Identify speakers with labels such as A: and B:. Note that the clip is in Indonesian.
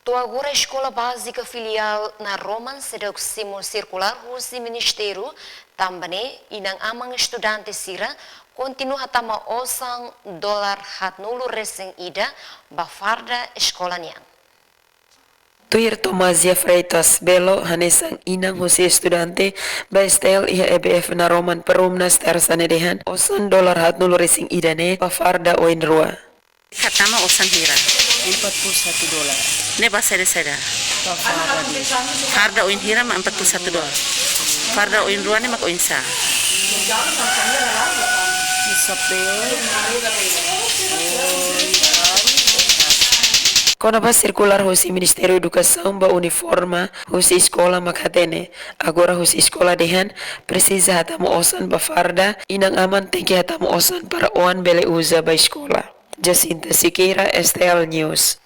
A: Tua agora escola básica filial na Roman sedok simul circular husi ministério também inang amang estudante sira continua hatama osang dolar hat nulu resing ida bafarda escola niang.
B: Tuir Tomazia Freitas Belo hanesang inang husi estudante ba estel iha EBF na Roman perumnas tersanedehan osan dolar hat nulu resing idane bafarda oin rua.
C: Hatama osan hira.
B: 41 dolar.
C: Ne basere seda. Farda oin hira ma 41 dolar. Farda oin rua ne mak oin sa.
B: Konaba circular husi Ministério Educação ba uniforma husi escola makhatene. Agora husi escola dehan precisa hatamu osan ba farda inang aman tengke hatamu osan para oan bele uza ba escola. Jacinta Siqueira, STL News.